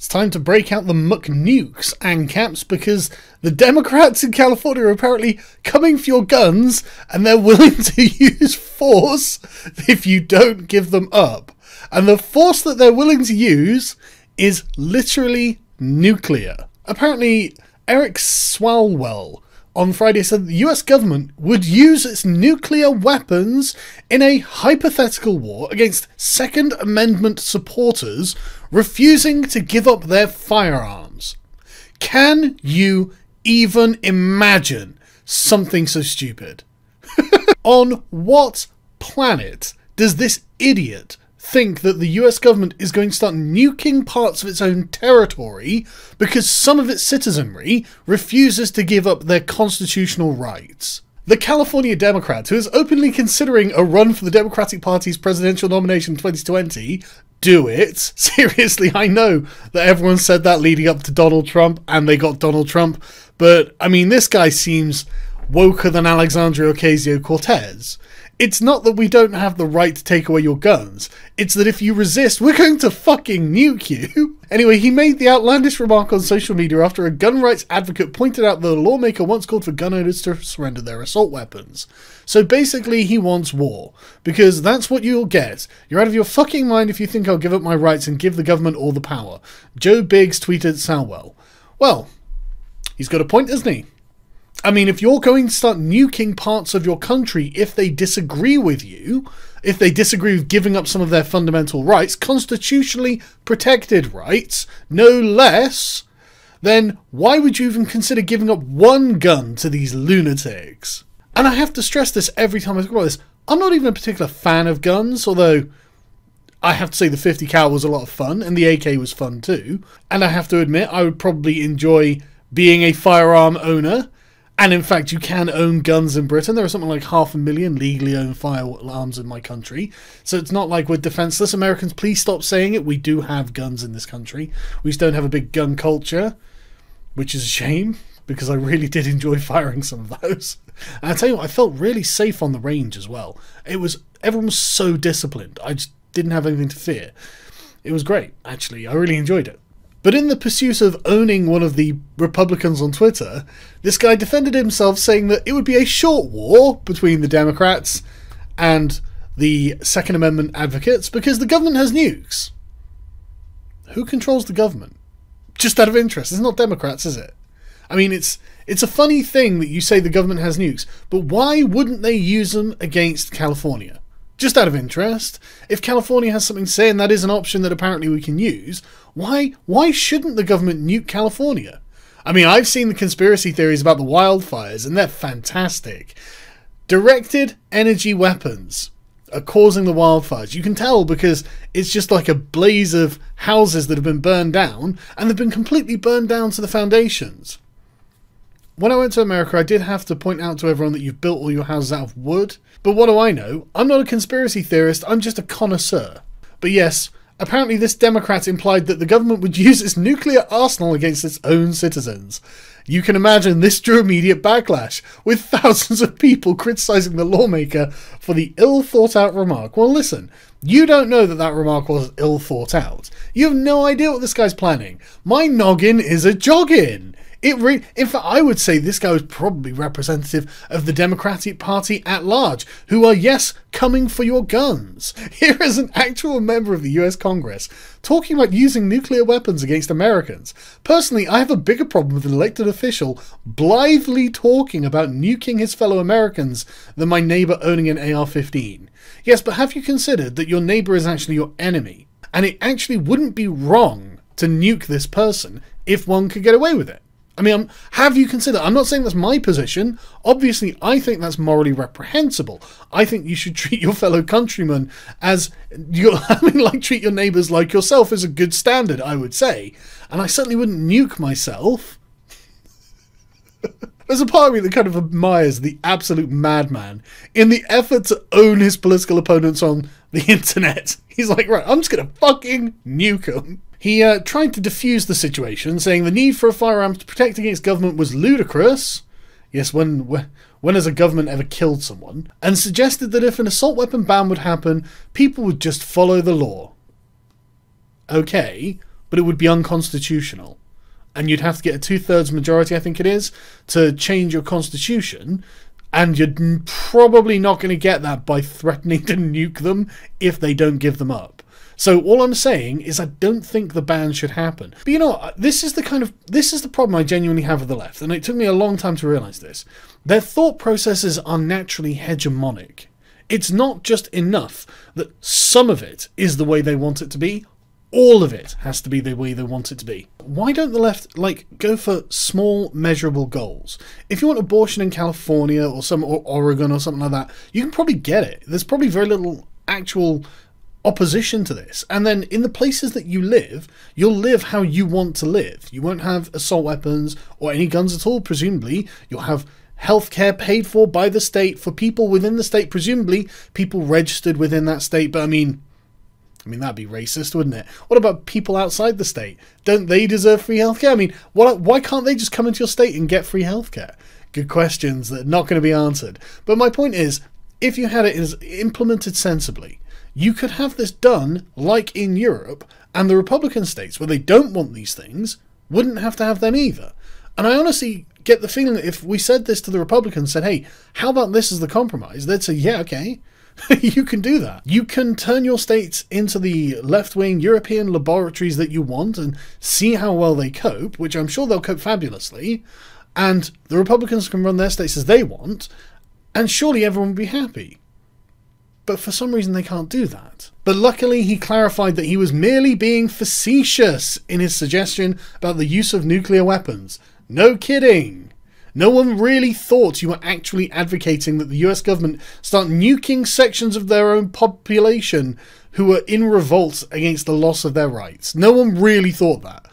It's time to break out the McNukes and caps because the Democrats in California are apparently coming for your guns and they're willing to use force if you don't give them up. And the force that they're willing to use is literally nuclear. Apparently, Eric Swalwell on Friday said the US government would use its nuclear weapons in a hypothetical war against Second Amendment supporters refusing to give up their firearms. Can you even imagine something so stupid? On what planet does this idiot think that the US government is going to start nuking parts of its own territory because some of its citizenry refuses to give up their constitutional rights? The California Democrat, who is openly considering a run for the Democratic Party's presidential nomination in 2020, do it. Seriously, I know that everyone said that leading up to Donald Trump and they got Donald Trump, but I mean, this guy seems woker than Alexandria Ocasio-Cortez. It's not that we don't have the right to take away your guns. It's that if you resist, we're going to fucking nuke you. Anyway, he made the outlandish remark on social media after a gun rights advocate pointed out that a lawmaker once called for gun owners to surrender their assault weapons. So basically, he wants war. Because that's what you'll get. You're out of your fucking mind if you think I'll give up my rights and give the government all the power. Joe Biggs tweeted Swalwell. Well, he's got a point, hasn't he? I mean, if you're going to start nuking parts of your country if they disagree with you, if they disagree with giving up some of their fundamental rights, constitutionally protected rights, no less, then why would you even consider giving up one gun to these lunatics? And I have to stress this every time I talk about this. I'm not even a particular fan of guns, although I have to say the 50 cal was a lot of fun, and the AK was fun too. And I have to admit, I would probably enjoy being a firearm owner. And in fact, you can own guns in Britain. There are something like 500,000 legally owned firearms in my country. So it's not like we're defenseless. Americans, please stop saying it. We do have guns in this country. We just don't have a big gun culture, which is a shame, because I really did enjoy firing some of those. And I tell you what, I felt really safe on the range as well. Everyone was so disciplined. I just didn't have anything to fear. It was great, actually. I really enjoyed it. But in the pursuit of owning one of the Republicans on Twitter, this guy defended himself saying that it would be a short war between the Democrats and the Second Amendment advocates because the government has nukes. Who controls the government? Just out of interest. It's not Democrats, is it? I mean, it's a funny thing that you say the government has nukes, but why wouldn't they use them against California? Just out of interest, if California has something to say and that is an option that apparently we can use, why shouldn't the government nuke California? I mean, I've seen the conspiracy theories about the wildfires and they're fantastic. Directed energy weapons are causing the wildfires. You can tell because it's just like a blaze of houses that have been burned down and they've been completely burned down to the foundations. When I went to America, I did have to point out to everyone that you've built all your houses out of wood. But what do I know? I'm not a conspiracy theorist, I'm just a connoisseur. But yes, apparently this Democrat implied that the government would use its nuclear arsenal against its own citizens. You can imagine this drew immediate backlash, with thousands of people criticising the lawmaker for the ill-thought-out remark. Well, listen, you don't know that that remark was ill-thought out. You have no idea what this guy's planning. My noggin is a joggin'. In fact, I would say this guy was probably representative of the Democratic Party at large, who are, yes, coming for your guns. Here is an actual member of the US Congress talking about using nuclear weapons against Americans. Personally, I have a bigger problem with an elected official blithely talking about nuking his fellow Americans than my neighbour owning an AR-15. Yes, but have you considered that your neighbour is actually your enemy? And it actually wouldn't be wrong to nuke this person if one could get away with it. I mean, have you considered, I'm not saying that's my position, obviously I think that's morally reprehensible. I think you should treat your fellow countrymen as, treat your neighbours like yourself is a good standard, I would say. And I certainly wouldn't nuke myself. There's a part of me that kind of admires the absolute madman in the effort to own his political opponents on the internet. He's like, right, I'm just going to fucking nuke them. He tried to defuse the situation, saying the need for a firearm to protect against government was ludicrous. Yes, when has a government ever killed someone? And suggested that if an assault weapon ban would happen, people would just follow the law. Okay, but but it would be unconstitutional. And you'd have to get a 2/3 majority, I think it is, to change your constitution. And you're probably not going to get that by threatening to nuke them if they don't give them up. So all I'm saying is I don't think the ban should happen. But you know, this is the problem I genuinely have with the left, and it took me a long time to realise this. Their thought processes are naturally hegemonic. It's not just enough that some of it is the way they want it to be. All of it has to be the way they want it to be. Why don't the left, like, go for small, measurable goals? If you want abortion in California or Oregon or something like that, you can probably get it. There's probably very little actual opposition to this. And then in the places that you live, you'll live how you want to live. You won't have assault weapons or any guns at all, presumably. You'll have healthcare paid for by the state for people within the state, presumably people registered within that state. But I mean, that'd be racist, wouldn't it? What about people outside the state? Don't they deserve free healthcare? I mean, why can't they just come into your state and get free healthcare? Good questions that are not going to be answered. But my point is, if you had it implemented sensibly, you could have this done like in Europe, and the Republican states where they don't want these things wouldn't have to have them either. And I honestly get the feeling that if we said this to the Republicans, said, hey, how about this as the compromise? They'd say, yeah, okay. You can do that. You can turn your states into the left-wing European laboratories that you want and see how well they cope, which I'm sure they'll cope fabulously, and the Republicans can run their states as they want, and surely everyone will be happy. But for some reason they can't do that. But luckily he clarified that he was merely being facetious in his suggestion about the use of nuclear weapons. No kidding! No one really thought you were actually advocating that the US government start nuking sections of their own population who were in revolt against the loss of their rights. No one really thought that.